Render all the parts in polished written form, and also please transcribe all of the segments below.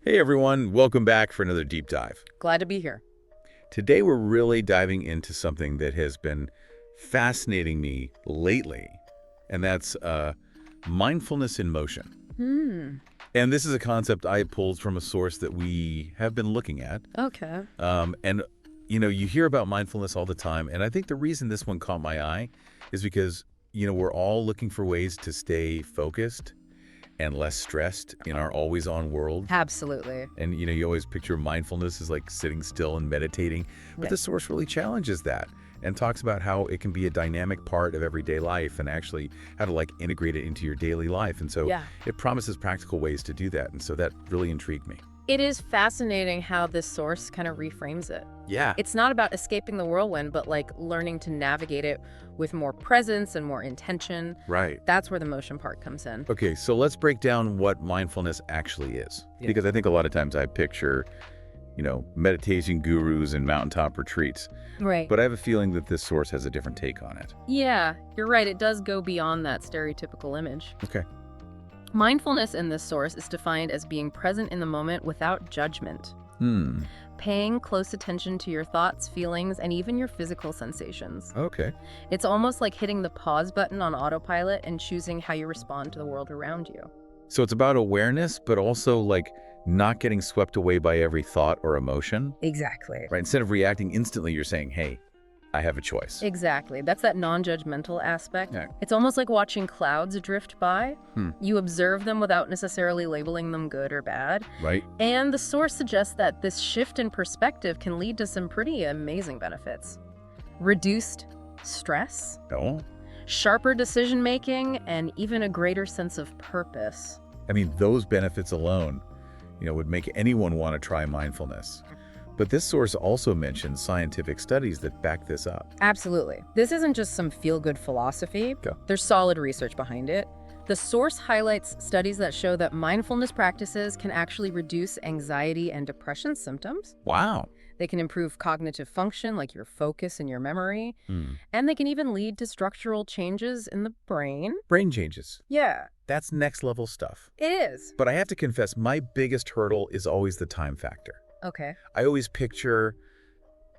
Hey everyone, welcome back for another deep dive. Glad to be here. Today we're really diving into something that has been fascinating me lately, and that's mindfulness in motion. And this is a concept I pulled from a source that we have been looking at. Okay. You hear about mindfulness all the time, and I think the reason this one caught my eye is because, we're all looking for ways to stay focused and less stressed in our always-on world. Absolutely. And, you always picture mindfulness as like sitting still and meditating. But the source really challenges that and talks about how it can be a dynamic part of everyday life and actually how to integrate it into your daily life. And so it promises practical ways to do that. And so that really intrigued me. It is fascinating how this source kind of reframes it. Yeah. It's not about escaping the whirlwind, but learning to navigate it with more presence and more intention. Right. That's where the motion part comes in. Okay, so let's break down what mindfulness actually is. Because I think a lot of times I picture, meditation gurus and mountaintop retreats. Right. But I have a feeling that this source has a different take on it. Yeah, you're right. It does go beyond that stereotypical image. Okay. Mindfulness in this source is defined as being present in the moment without judgment. Paying close attention to your thoughts, feelings, and even your physical sensations. Okay. It's almost like hitting the pause button on autopilot and choosing how you respond to the world around you. So it's about awareness, but also not getting swept away by every thought or emotion. Exactly. Right. Instead of reacting instantly, you're saying, hey, I have a choice. Exactly. That's that non-judgmental aspect. Yeah. It's almost like watching clouds drift by. You observe them without necessarily labeling them good or bad. Right. And the source suggests that this shift in perspective can lead to some pretty amazing benefits. Reduced stress, No. sharper decision-making, and even a greater sense of purpose. I mean, those benefits alone, would make anyone want to try mindfulness. But this source also mentions scientific studies that back this up. Absolutely. This isn't just some feel-good philosophy. Go. There's solid research behind it. The source highlights studies that show that mindfulness practices can actually reduce anxiety and depression symptoms. Wow. They can improve cognitive function, like your focus and your memory. And they can even lead to structural changes in the brain. Brain changes. Yeah, That's next level stuff. it is. But I have to confess, my biggest hurdle is always the time factor. Okay, I always picture,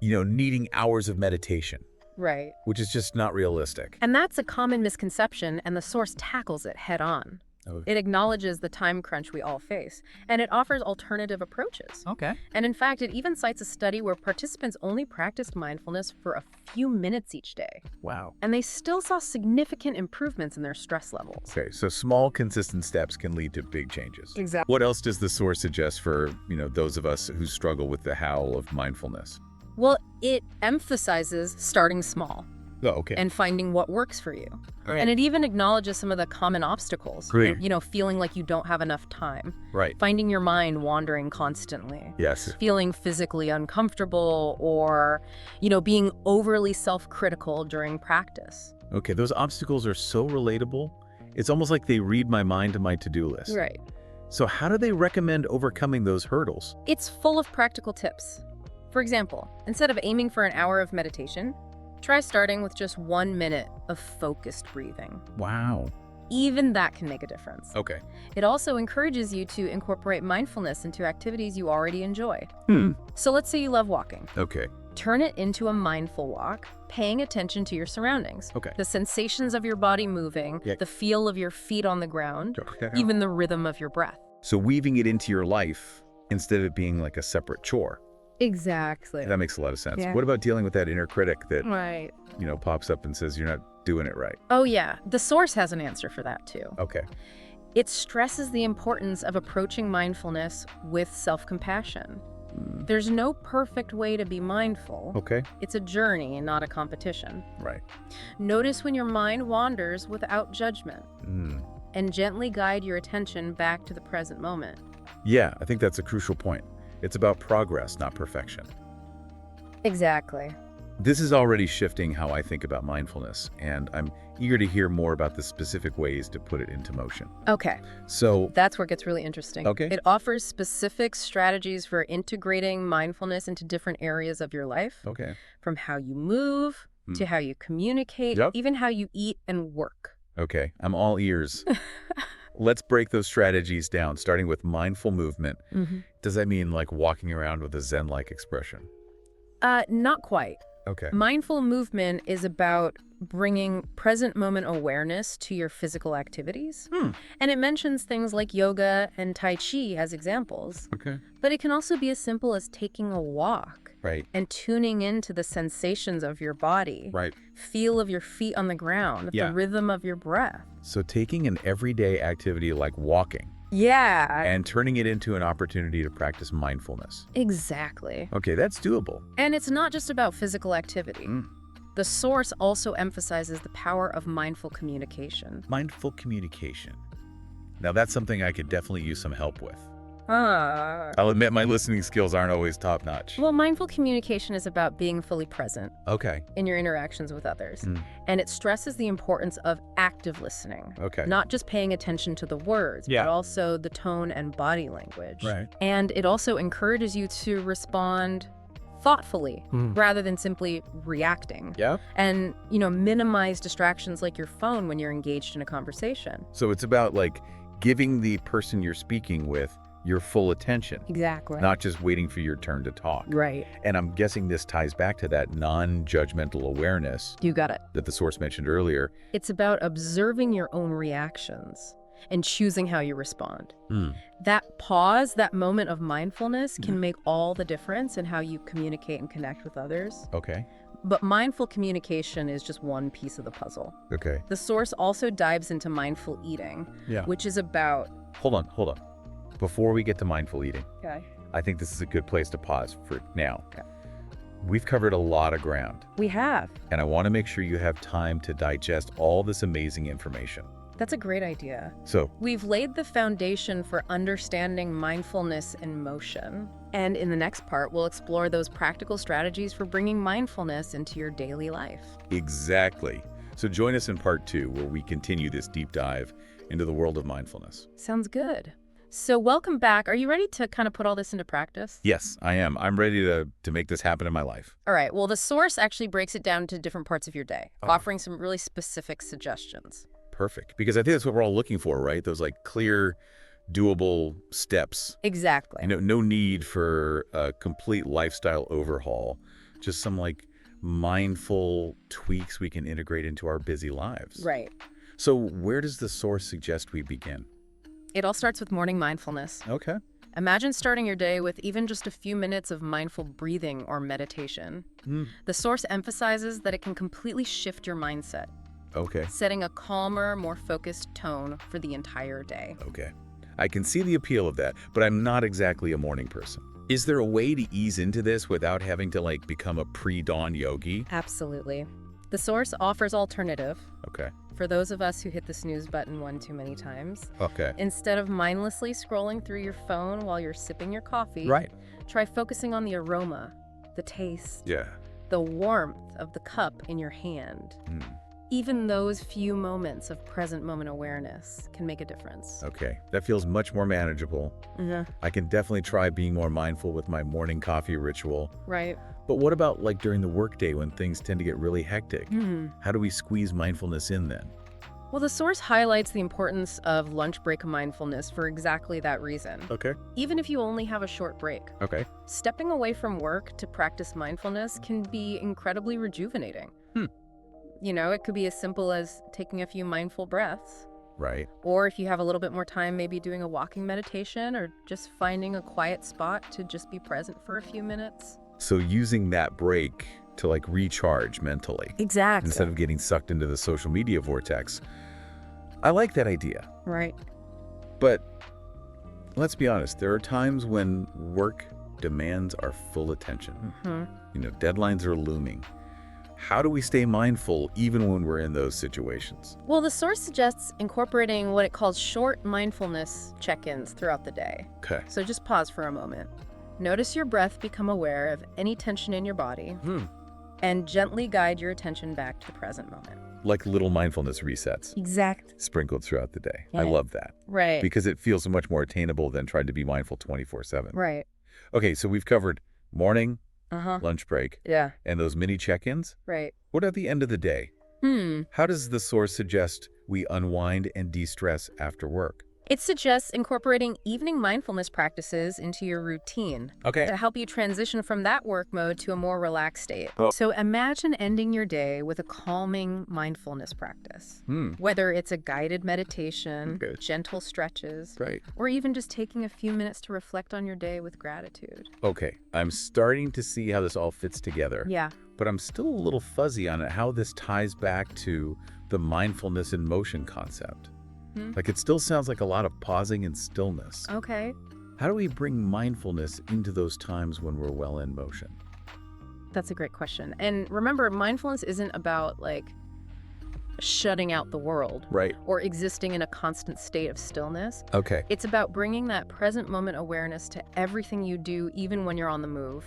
needing hours of meditation, right. which is just not realistic. And that's a common misconception, and the source tackles it head on. Okay. It acknowledges the time crunch we all face, and it offers alternative approaches. Okay. And in fact, it even cites a study where participants only practiced mindfulness for a few minutes each day. Wow. And they still saw significant improvements in their stress levels. Okay, so small, consistent steps can lead to big changes. Exactly. What else does the source suggest for, those of us who struggle with the howl of mindfulness? Well, it emphasizes starting small Oh, okay. and finding what works for you. All right. And it even acknowledges some of the common obstacles. Great. Feeling like you don't have enough time. Right. Finding your mind wandering constantly. Yes. Feeling physically uncomfortable or, being overly self-critical during practice. Okay, those obstacles are so relatable. It's almost like they read my mind to my to-do list. Right. So how do they recommend overcoming those hurdles? It's full of practical tips. For example, instead of aiming for an hour of meditation, try starting with just 1 minute of focused breathing. Wow. Even that can make a difference. Okay. It also encourages you to incorporate mindfulness into activities you already enjoy. So let's say you love walking. Okay. Turn it into a mindful walk, paying attention to your surroundings. Okay. The sensations of your body moving, Yeah. the feel of your feet on the ground, Okay. even the rhythm of your breath. So weaving it into your life instead of it being like a separate chore. Exactly. That makes a lot of sense. Yeah. What about dealing with that inner critic that, Right. pops up and says you're not doing it right? Oh yeah, the source has an answer for that too. Okay. It stresses the importance of approaching mindfulness with self-compassion. There's no perfect way to be mindful. Okay. It's a journey and not a competition. Right. Notice when your mind wanders without judgment and gently guide your attention back to the present moment. Yeah, I think that's a crucial point. It's about progress, not perfection. Exactly. This is already shifting how I think about mindfulness, and I'm eager to hear more about the specific ways to put it into motion. Okay, So, that's where it gets really interesting. Okay. It offers specific strategies for integrating mindfulness into different areas of your life, okay. from how you move to how you communicate, Yep. even how you eat and work. Okay, I'm all ears. Let's break those strategies down, starting with mindful movement. Does that mean like walking around with a Zen-like expression? Not quite. Okay. Mindful movement is about bringing present moment awareness to your physical activities. And it mentions things like yoga and Tai Chi as examples. Okay. But it can also be as simple as taking a walk Right. and tuning into the sensations of your body. Right. Feel of your feet on the ground, Yeah. the rhythm of your breath. So taking an everyday activity like walking Yeah. and turning it into an opportunity to practice mindfulness. Exactly. Okay, that's doable. And it's not just about physical activity. The source also emphasizes the power of mindful communication. Mindful communication. Now that's something I could definitely use some help with. Well, I'll admit my listening skills aren't always top-notch. mindful communication is about being fully present Okay. in your interactions with others. And it stresses the importance of active listening. Okay. Not just paying attention to the words, Yeah. but also the tone and body language. Right. And it also encourages you to respond thoughtfully rather than simply reacting. Yeah. And, minimize distractions like your phone when you're engaged in a conversation. So it's about like giving the person you're speaking with your full attention, Exactly. not just waiting for your turn to talk. Right. And I'm guessing this ties back to that non-judgmental awareness You got it. that the source mentioned earlier. It's about observing your own reactions and choosing how you respond. That pause, that moment of mindfulness can make all the difference in how you communicate and connect with others. Okay. But mindful communication is just one piece of the puzzle. Okay. The source also dives into mindful eating, Yeah. which is about... Hold on. Before we get to mindful eating, Okay. I think this is a good place to pause for now. Okay. We've covered a lot of ground, We have. and I want to make sure you have time to digest all this amazing information. That's a great idea. So, We've laid the foundation for understanding mindfulness in motion. And in the next part, we'll explore those practical strategies for bringing mindfulness into your daily life. exactly. So join us in part 2, where we continue this deep dive into the world of mindfulness. Sounds good. So welcome back. Are you ready to kind of put all this into practice? Yes, I am. I'm ready to make this happen in my life. All right. Well, the source actually breaks it down to different parts of your day, Oh. offering some really specific suggestions. Perfect. Because I think that's what we're all looking for, right? Those like clear, doable steps. Exactly. No need for a complete lifestyle overhaul. Just some like mindful tweaks we can integrate into our busy lives. Right. So where does the source suggest we begin? It all starts with morning mindfulness. Okay. Imagine starting your day with even just a few minutes of mindful breathing or meditation. The source emphasizes that it can completely shift your mindset, Okay. setting a calmer, more focused tone for the entire day. Okay. I can see the appeal of that, but I'm not exactly a morning person. Is there a way to ease into this without having to like become a pre-dawn yogi? Absolutely. The source offers alternative Okay. for those of us who hit the snooze button one too many times. Okay. Instead of mindlessly scrolling through your phone while you're sipping your coffee, Right. try focusing on the aroma, the taste, Yeah. the warmth of the cup in your hand. Even those few moments of present moment awareness can make a difference. Okay. That feels much more manageable. I can definitely try being more mindful with my morning coffee ritual. Right. But what about like during the workday when things tend to get really hectic? How do we squeeze mindfulness in then? Well, the source highlights the importance of lunch break mindfulness for exactly that reason. Okay. Even if you only have a short break, Okay. stepping away from work to practice mindfulness can be incredibly rejuvenating. It could be as simple as taking a few mindful breaths. Right. Or if you have a little bit more time, maybe doing a walking meditation or just finding a quiet spot to just be present for a few minutes. So using that break to like recharge mentally Exactly. instead of getting sucked into the social media vortex. I like that idea. Right. But let's be honest, there are times when work demands our full attention. Deadlines are looming. How do we stay mindful even when we're in those situations? Well, the source suggests incorporating what it calls short mindfulness check-ins throughout the day. Okay. So just pause for a moment. Notice your breath, become aware of any tension in your body, and gently guide your attention back to the present moment. Like little mindfulness resets Exact. sprinkled throughout the day. Yeah. I love that Right. because it feels much more attainable than trying to be mindful 24/7. Right. Okay, so we've covered morning, Uh-huh. lunch break, Yeah. and those mini check-ins. Right. What at the end of the day? How does the source suggest we unwind and de-stress after work? It suggests incorporating evening mindfulness practices into your routine Okay. to help you transition from that work mode to a more relaxed state. Oh. So imagine ending your day with a calming mindfulness practice. Whether it's a guided meditation, Okay. gentle stretches, Right. or even just taking a few minutes to reflect on your day with gratitude. Okay, I'm starting to see how this all fits together. Yeah. But I'm still a little fuzzy on it, how this ties back to the mindfulness in motion concept. Like, it still sounds like a lot of pausing and stillness. Okay. How do we bring mindfulness into those times when we're well in motion? That's a great question. And remember, mindfulness isn't about shutting out the world Right. or existing in a constant state of stillness. Okay. It's about bringing that present moment awareness to everything you do, even when you're on the move.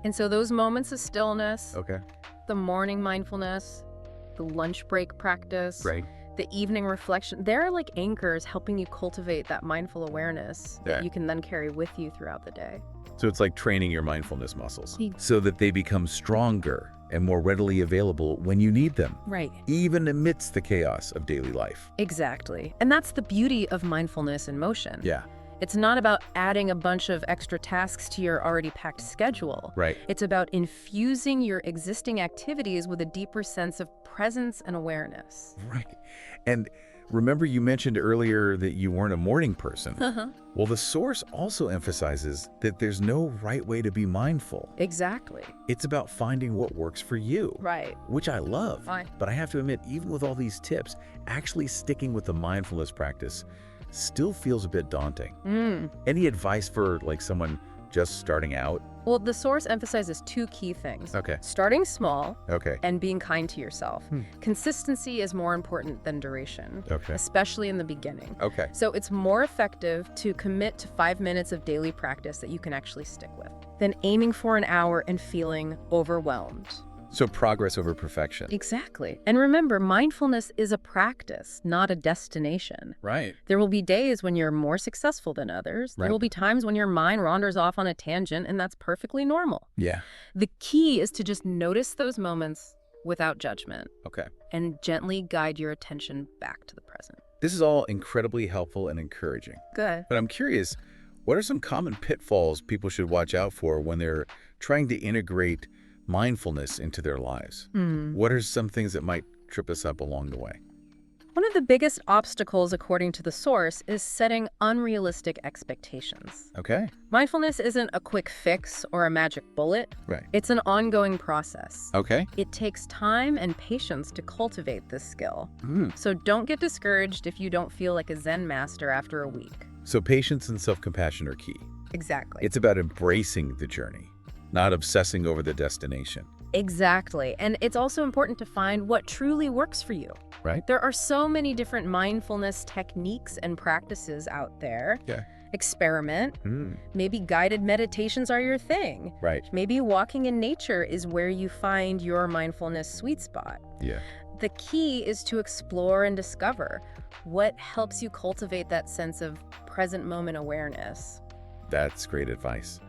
And so those moments of stillness, Okay. the morning mindfulness, the lunch break practice, Right. the evening reflection, they're like anchors helping you cultivate that mindful awareness Yeah. that you can then carry with you throughout the day. So it's like training your mindfulness muscles Ye- so that they become stronger and more readily available when you need them, Right. even amidst the chaos of daily life. Exactly. And that's the beauty of mindfulness in motion. Yeah. It's not about adding a bunch of extra tasks to your already packed schedule. Right. It's about infusing your existing activities with a deeper sense of presence and awareness. Right. And remember, you mentioned earlier that you weren't a morning person. Well, the source also emphasizes that there's no right way to be mindful. Exactly. It's about finding what works for you, Right. which I love. Fine. But I have to admit, even with all these tips, actually sticking with the mindfulness practice still feels a bit daunting. Any advice for someone just starting out? Well, the source emphasizes two key things. Okay. Starting small Okay. and being kind to yourself. Consistency is more important than duration, Okay. especially in the beginning. Okay. So it's more effective to commit to 5 minutes of daily practice that you can actually stick with than aiming for an hour and feeling overwhelmed. So progress over perfection. Exactly. And remember, mindfulness is a practice, not a destination. Right. There will be days when you're more successful than others. Right. There will be times when your mind wanders off on a tangent, and that's perfectly normal. Yeah. The key is to just notice those moments without judgment Okay. and gently guide your attention back to the present. This is all incredibly helpful and encouraging. Good. But I'm curious, what are some common pitfalls people should watch out for when they're trying to integrate mindfulness into their lives? What are some things that might trip us up along the way? One of the biggest obstacles, according to the source, is setting unrealistic expectations. Okay. Mindfulness isn't a quick fix or a magic bullet. Right. It's an ongoing process. Okay. It takes time and patience to cultivate this skill. Mm. So don't get discouraged if you don't feel like a Zen master after a week. So patience and self-compassion are key. Exactly. It's about embracing the journey, not obsessing over the destination. Exactly. And it's also important to find what truly works for you. Right. There are so many different mindfulness techniques and practices out there. Yeah. Experiment. Mm. Maybe guided meditations are your thing. Right. Maybe walking in nature is where you find your mindfulness sweet spot. Yeah. The key is to explore and discover what helps you cultivate that sense of present moment awareness. That's great advice.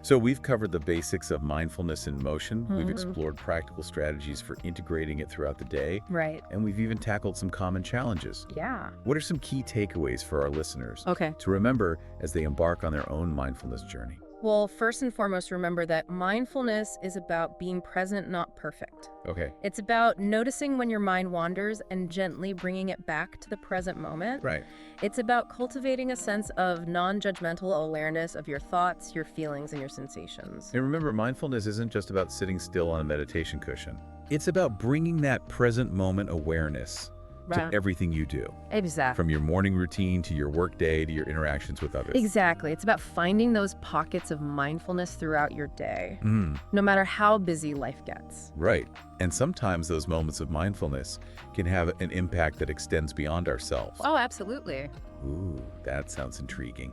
So we've covered the basics of mindfulness in motion. We've Mhm. explored practical strategies for integrating it throughout the day. Right. And we've even tackled some common challenges. Yeah. What are some key takeaways for our listeners Okay. to remember as they embark on their own mindfulness journey? Well, first and foremost, remember that mindfulness is about being present, not perfect. Okay. It's about noticing when your mind wanders and gently bringing it back to the present moment. Right. It's about cultivating a sense of non-judgmental awareness of your thoughts, your feelings, and your sensations. And remember, mindfulness isn't just about sitting still on a meditation cushion. It's about bringing that present moment awareness to everything you do, Exactly. from your morning routine to your work day to your interactions with others. Exactly. It's about finding those pockets of mindfulness throughout your day, Mm, no matter how busy life gets. right. And sometimes those moments of mindfulness can have an impact that extends beyond ourselves. Oh, absolutely. Ooh, that sounds intriguing.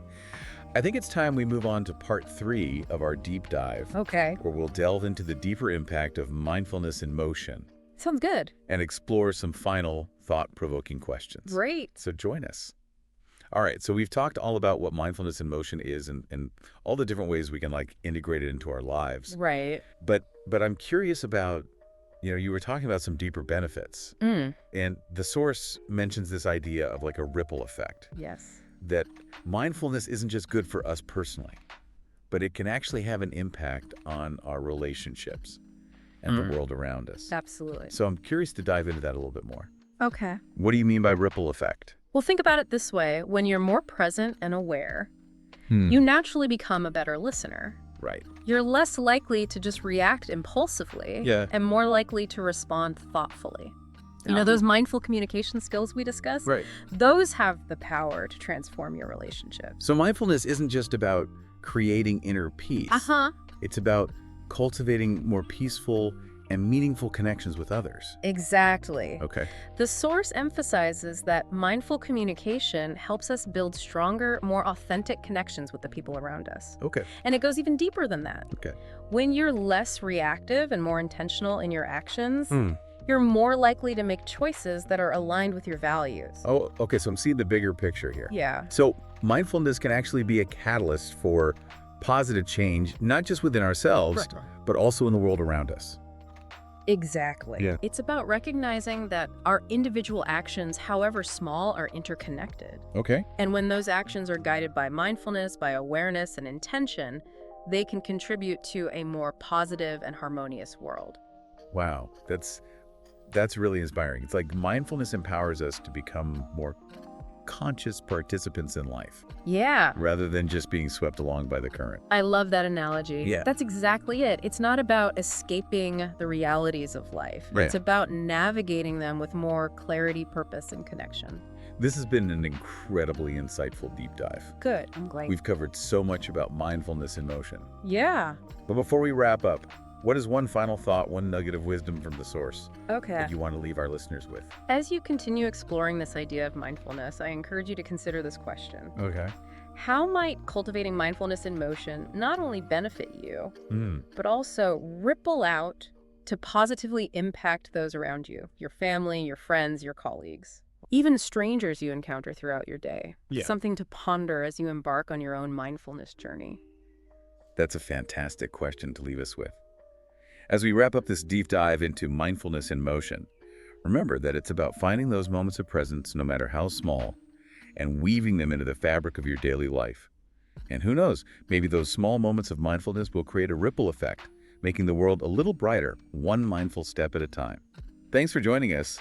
I think it's time we move on to part 3 of our deep dive, Okay. where we'll delve into the deeper impact of mindfulness in motion Sounds good. and explore some final thought-provoking questions. Great. So join us. All right, so we've talked all about what mindfulness in motion is and all the different ways we can integrate it into our lives. Right. But I'm curious about, you were talking about some deeper benefits. And the source mentions this idea of a ripple effect. Yes. that mindfulness isn't just good for us personally, but it can actually have an impact on our relationships and the world around us. Absolutely. So I'm curious to dive into that a little bit more. Okay. What do you mean by ripple effect? Well, think about it this way. When you're more present and aware, you naturally become a better listener. Right. You're less likely to just react impulsively and more likely to respond thoughtfully. You know, those mindful communication skills we discussed? Right. Those have the power to transform your relationships. So mindfulness isn't just about creating inner peace. It's about cultivating more peaceful and meaningful connections with others. Exactly. Okay. The source emphasizes that mindful communication helps us build stronger, more authentic connections with the people around us. Okay. And it goes even deeper than that. Okay. When you're less reactive and more intentional in your actions, you're more likely to make choices that are aligned with your values. Oh, okay. So I'm seeing the bigger picture here. Yeah. So mindfulness can actually be a catalyst for positive change, not just within ourselves, but also in the world around us. Exactly. Yeah. It's about recognizing that our individual actions, however small, are interconnected. Okay. And when those actions are guided by mindfulness, by awareness and intention, they can contribute to a more positive and harmonious world. Wow. That's really inspiring. It's like mindfulness empowers us to become more conscious participants in life, Yeah. rather than just being swept along by the current. I love that analogy. Yeah. That's exactly it. It's not about escaping the realities of life. Right. It's about navigating them with more clarity, purpose, and connection. This has been an incredibly insightful deep dive. Good. I'm glad. We've covered so much about mindfulness in motion. Yeah. But before we wrap up, what is one final thought, one nugget of wisdom from the source Okay. that you want to leave our listeners with? As you continue exploring this idea of mindfulness, I encourage you to consider this question. Okay. How might cultivating mindfulness in motion not only benefit you, but also ripple out to positively impact those around you, your family, your friends, your colleagues, even strangers you encounter throughout your day? Yeah. Something to ponder as you embark on your own mindfulness journey. That's a fantastic question to leave us with. As we wrap up this deep dive into mindfulness in motion, remember that it's about finding those moments of presence, no matter how small, and weaving them into the fabric of your daily life. And who knows, maybe those small moments of mindfulness will create a ripple effect, making the world a little brighter, one mindful step at a time. Thanks for joining us.